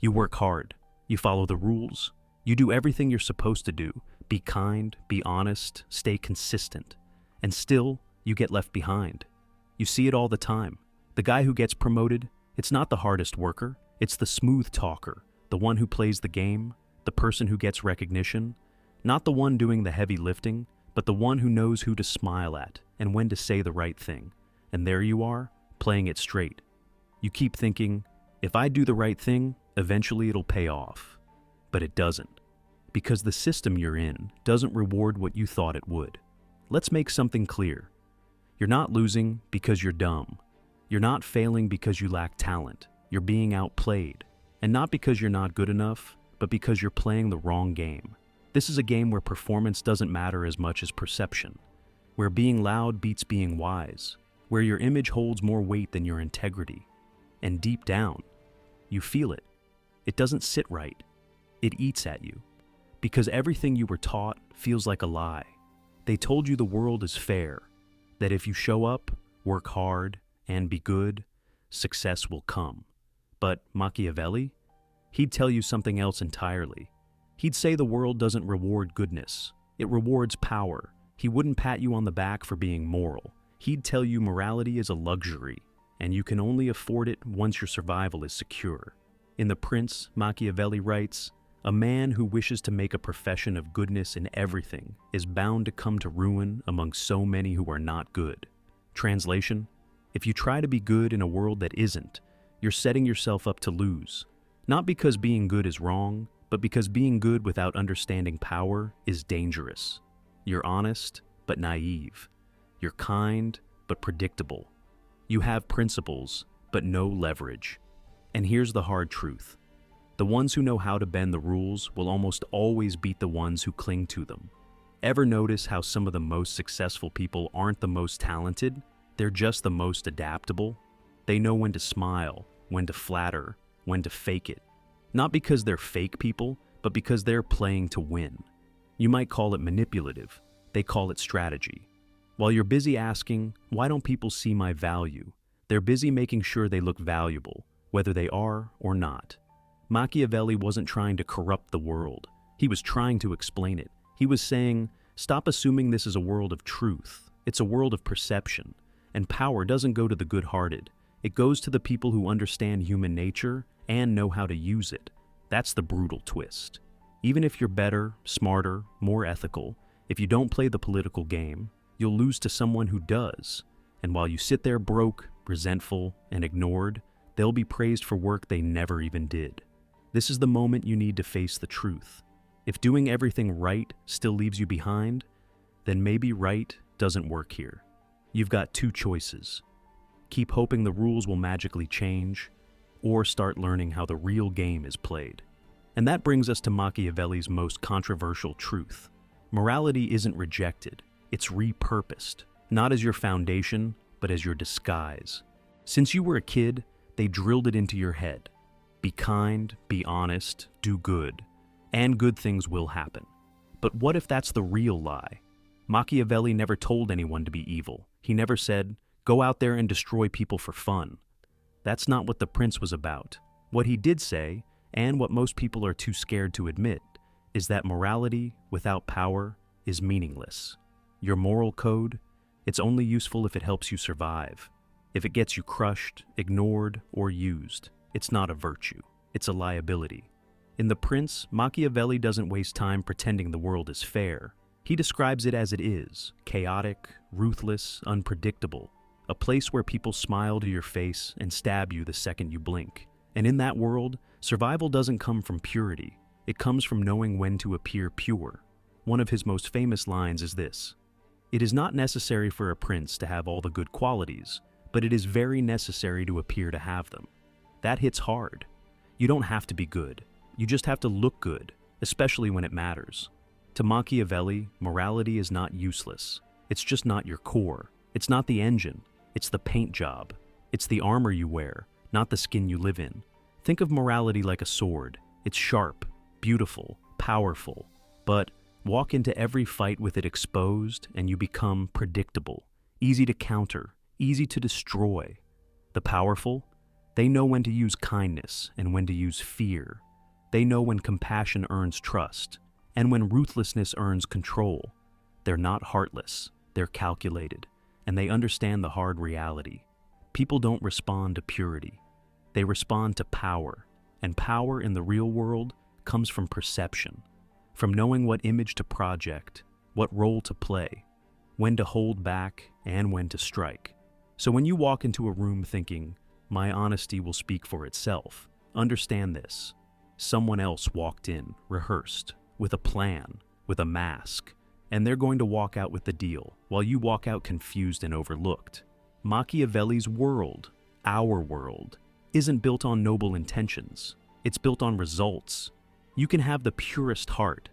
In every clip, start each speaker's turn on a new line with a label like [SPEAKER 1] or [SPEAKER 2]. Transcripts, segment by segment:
[SPEAKER 1] You work hard. You follow the rules. You do everything you're supposed to do. Be kind, be honest, stay consistent. And still, you get left behind. You see it all the time. The guy who gets promoted, it's not the hardest worker, it's the smooth talker, the one who plays the game, the person who gets recognition, not the one doing the heavy lifting, but the one who knows who to smile at and when to say the right thing. And there you are, playing it straight. You keep thinking, if I do the right thing, eventually it'll pay off. But it doesn't. Because the system you're in doesn't reward what you thought it would. Let's make something clear. You're not losing because you're dumb. You're not failing because you lack talent. You're being outplayed. And not because you're not good enough, but because you're playing the wrong game. This is a game where performance doesn't matter as much as perception, where being loud beats being wise, where your image holds more weight than your integrity. And deep down, you feel it. It doesn't sit right. It eats at you. Because everything you were taught feels like a lie. They told you the world is fair, that if you show up, work hard, and be good, success will come. But Machiavelli? He'd tell you something else entirely. He'd say the world doesn't reward goodness. It rewards power. He wouldn't pat you on the back for being moral. He'd tell you morality is a luxury, and you can only afford it once your survival is secure. In The Prince, Machiavelli writes, "A man who wishes to make a profession of goodness in everything is bound to come to ruin among so many who are not good." Translation: if you try to be good in a world that isn't, you're setting yourself up to lose. Not because being good is wrong, but because being good without understanding power is dangerous. You're honest, but naive. You're kind, but predictable. You have principles, but no leverage. And here's the hard truth. The ones who know how to bend the rules will almost always beat the ones who cling to them. Ever notice how some of the most successful people aren't the most talented? They're just the most adaptable. They know when to smile, when to flatter, when to fake it. Not because they're fake people, but because they're playing to win. You might call it manipulative. They call it strategy. While you're busy asking, why don't people see my value? They're busy making sure they look valuable, whether they are or not. Machiavelli wasn't trying to corrupt the world. He was trying to explain it. He was saying, stop assuming this is a world of truth. It's a world of perception. And power doesn't go to the good-hearted. It goes to the people who understand human nature and know how to use it. That's the brutal twist. Even if you're better, smarter, more ethical, if you don't play the political game, you'll lose to someone who does. And while you sit there broke, resentful, and ignored, they'll be praised for work they never even did. This is the moment you need to face the truth. If doing everything right still leaves you behind, then maybe right doesn't work here. You've got two choices. Keep hoping the rules will magically change, or start learning how the real game is played. And that brings us to Machiavelli's most controversial truth. Morality isn't rejected, it's repurposed, not as your foundation, but as your disguise. Since you were a kid, they drilled it into your head. Be kind, be honest, do good, and good things will happen. But what if that's the real lie? Machiavelli never told anyone to be evil. He never said, go out there and destroy people for fun. That's not what The Prince was about. What he did say, and what most people are too scared to admit, is that morality without power is meaningless. Your moral code, it's only useful if it helps you survive. If it gets you crushed, ignored, or used, it's not a virtue, it's a liability. In The Prince, Machiavelli doesn't waste time pretending the world is fair. He describes it as it is, chaotic, ruthless, unpredictable. A place where people smile to your face and stab you the second you blink. And in that world, survival doesn't come from purity. It comes from knowing when to appear pure. One of his most famous lines is this: "It is not necessary for a prince to have all the good qualities, but it is very necessary to appear to have them." That hits hard. You don't have to be good. You just have to look good, especially when it matters. To Machiavelli, morality is not useless. It's just not your core. It's not the engine. It's the paint job. It's the armor you wear, not the skin you live in. Think of morality like a sword. It's sharp, beautiful, powerful. But walk into every fight with it exposed and you become predictable, easy to counter, easy to destroy. The powerful? They know when to use kindness and when to use fear. They know when compassion earns trust and when ruthlessness earns control. They're not heartless, they're calculated, and they understand the hard reality. People don't respond to purity. They respond to power, and power in the real world comes from perception, from knowing what image to project, what role to play, when to hold back, and when to strike. So when you walk into a room thinking, "My honesty will speak for itself," understand this. Someone else walked in, rehearsed, with a plan, with a mask, and they're going to walk out with the deal, while you walk out confused and overlooked. Machiavelli's world, our world, isn't built on noble intentions. It's built on results. You can have the purest heart,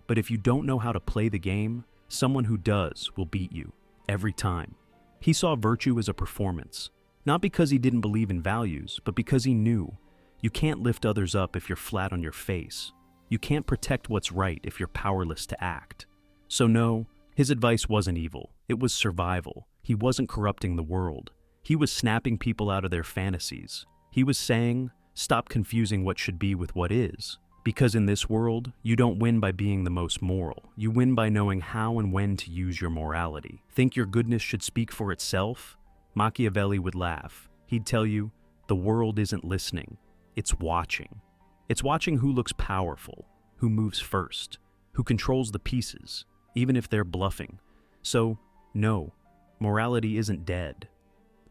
[SPEAKER 1] but if you don't know how to play the game, someone who does will beat you, every time. He saw virtue as a performance, not because he didn't believe in values, but because he knew you can't lift others up if you're flat on your face. You can't protect what's right if you're powerless to act. So no, his advice wasn't evil. It was survival. He wasn't corrupting the world. He was snapping people out of their fantasies. He was saying, stop confusing what should be with what is. Because in this world, you don't win by being the most moral. You win by knowing how and when to use your morality. Think your goodness should speak for itself? Machiavelli would laugh. He'd tell you, the world isn't listening. It's watching. It's watching who looks powerful, who moves first, who controls the pieces, even if they're bluffing. So, no, morality isn't dead.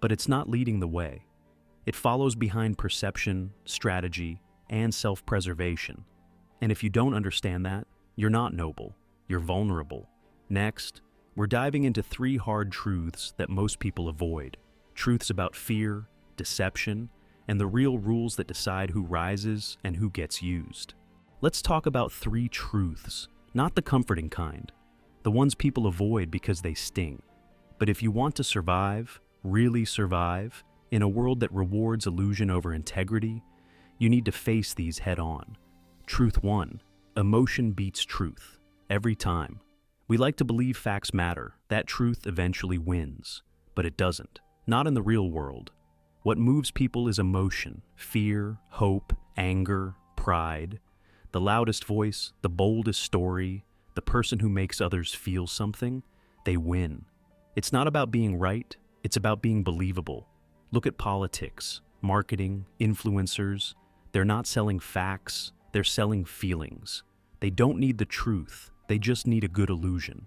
[SPEAKER 1] But it's not leading the way. It follows behind perception, strategy, and self-preservation. And if you don't understand that, you're not noble, you're vulnerable. Next, we're diving into 3 hard truths that most people avoid. Truths about fear, deception, and the real rules that decide who rises and who gets used. Let's talk about 3 truths, not the comforting kind, the ones people avoid because they sting. But if you want to survive, really survive, in a world that rewards illusion over integrity, you need to face these head on. Truth 1. Emotion beats truth. Every time. We like to believe facts matter, that truth eventually wins. But it doesn't. Not in the real world. What moves people is emotion, fear, hope, anger, pride. The loudest voice, the boldest story, the person who makes others feel something, they win. It's not about being right, it's about being believable. Look at politics, marketing, influencers. They're not selling facts, they're selling feelings. They don't need the truth, they just need a good illusion.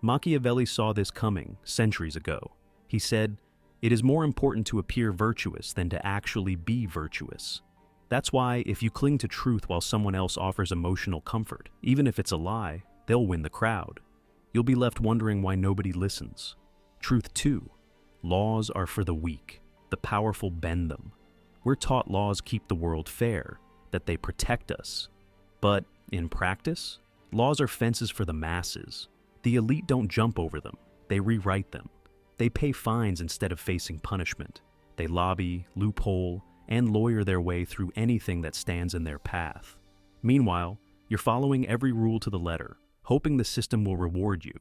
[SPEAKER 1] Machiavelli saw this coming centuries ago. He said, "It is more important to appear virtuous than to actually be virtuous." That's why if you cling to truth while someone else offers emotional comfort, even if it's a lie, they'll win the crowd. You'll be left wondering why nobody listens. Truth 2. Laws are for the weak. The powerful bend them. We're taught laws keep the world fair, that they protect us. But in practice, laws are fences for the masses. The elite don't jump over them, they rewrite them. They pay fines instead of facing punishment. They lobby, loophole, and lawyer their way through anything that stands in their path. Meanwhile, you're following every rule to the letter, hoping the system will reward you.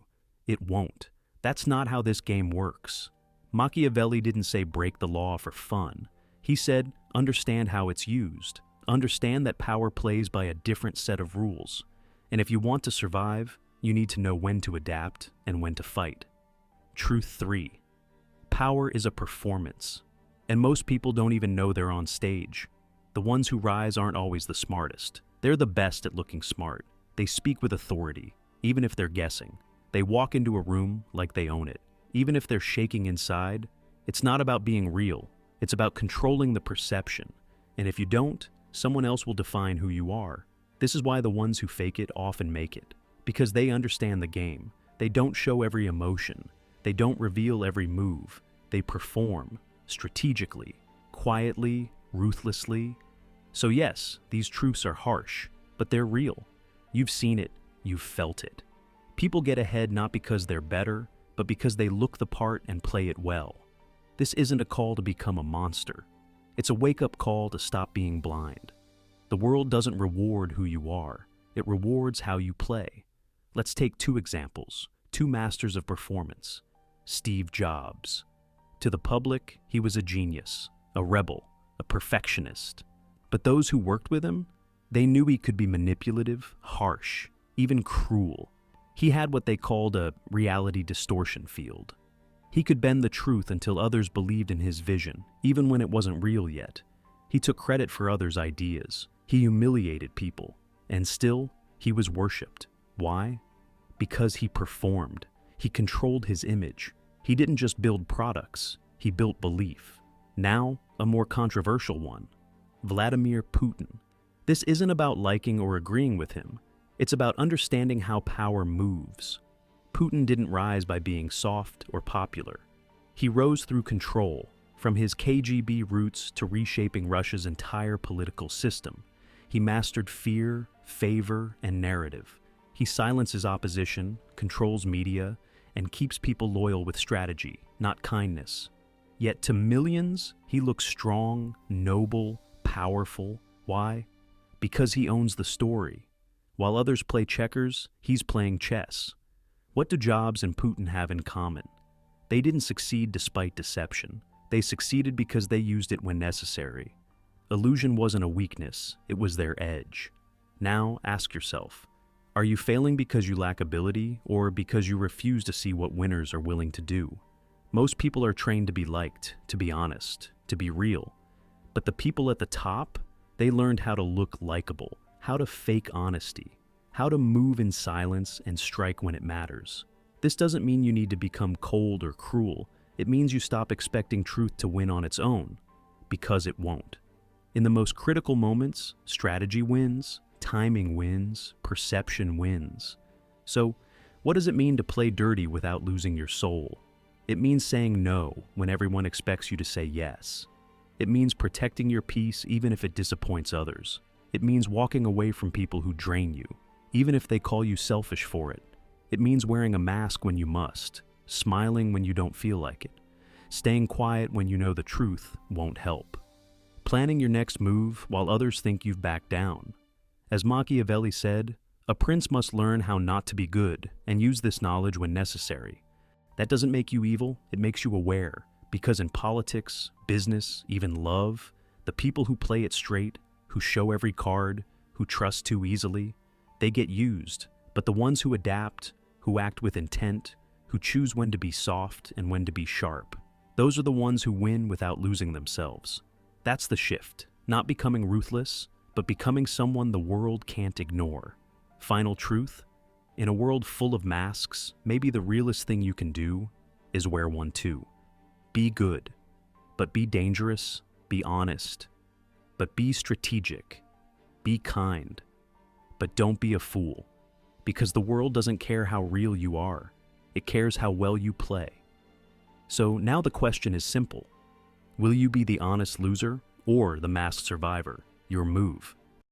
[SPEAKER 1] It won't. That's not how this game works. Machiavelli didn't say break the law for fun. He said, understand how it's used. Understand that power plays by a different set of rules. And if you want to survive, you need to know when to adapt and when to fight. Truth 3. Power is a performance. And most people don't even know they're on stage. The ones who rise aren't always the smartest. They're the best at looking smart. They speak with authority, even if they're guessing. They walk into a room like they own it. Even if they're shaking inside, it's not about being real. It's about controlling the perception. And if you don't, someone else will define who you are. This is why the ones who fake it often make it. Because they understand the game. They don't show every emotion. They don't reveal every move. They perform, strategically, quietly, ruthlessly. So yes, these truths are harsh, but they're real. You've seen it, you've felt it. People get ahead not because they're better, but because they look the part and play it well. This isn't a call to become a monster. It's a wake-up call to stop being blind. The world doesn't reward who you are. It rewards how you play. Let's take 2 examples, 2 masters of performance. Steve Jobs. To the public, he was a genius, a rebel, a perfectionist. But those who worked with him, they knew he could be manipulative, harsh, even cruel. He had what they called a reality distortion field. He could bend the truth until others believed in his vision, even when it wasn't real yet. He took credit for others' ideas. He humiliated people. And still, he was worshipped. Why? Because he performed. He controlled his image. He didn't just build products, he built belief. Now, a more controversial one. Vladimir Putin. This isn't about liking or agreeing with him. It's about understanding how power moves. Putin didn't rise by being soft or popular. He rose through control, from his KGB roots to reshaping Russia's entire political system. He mastered fear, favor, and narrative. He silences opposition, controls media, and keeps people loyal with strategy, not kindness. Yet to millions, he looks strong, noble, powerful. Why? Because he owns the story. While others play checkers, he's playing chess. What do Jobs and Putin have in common? They didn't succeed despite deception. They succeeded because they used it when necessary. Illusion wasn't a weakness, it was their edge. Now ask yourself, are you failing because you lack ability or because you refuse to see what winners are willing to do? Most people are trained to be liked, to be honest, to be real. But the people at the top, they learned how to look likable, how to fake honesty, how to move in silence and strike when it matters. This doesn't mean you need to become cold or cruel. It means you stop expecting truth to win on its own, because it won't. In the most critical moments, strategy wins, timing wins, perception wins. So, what does it mean to play dirty without losing your soul? It means saying no when everyone expects you to say yes. It means protecting your peace even if it disappoints others. It means walking away from people who drain you, even if they call you selfish for it. It means wearing a mask when you must, smiling when you don't feel like it, staying quiet when you know the truth won't help, planning your next move while others think you've backed down. As Machiavelli said, a prince must learn how not to be good and use this knowledge when necessary. That doesn't make you evil, it makes you aware, because in politics, business, even love, the people who play it straight, who show every card, who trust too easily, they get used. But the ones who adapt, who act with intent, who choose when to be soft and when to be sharp, those are the ones who win without losing themselves. That's the shift, not becoming ruthless, but becoming someone the world can't ignore. Final truth, in a world full of masks, maybe the realest thing you can do is wear one too. Be good, but be dangerous, be honest, but be strategic, be kind, but don't be a fool, because the world doesn't care how real you are, it cares how well you play. So now the question is simple. Will you be the honest loser or the masked survivor? Your move.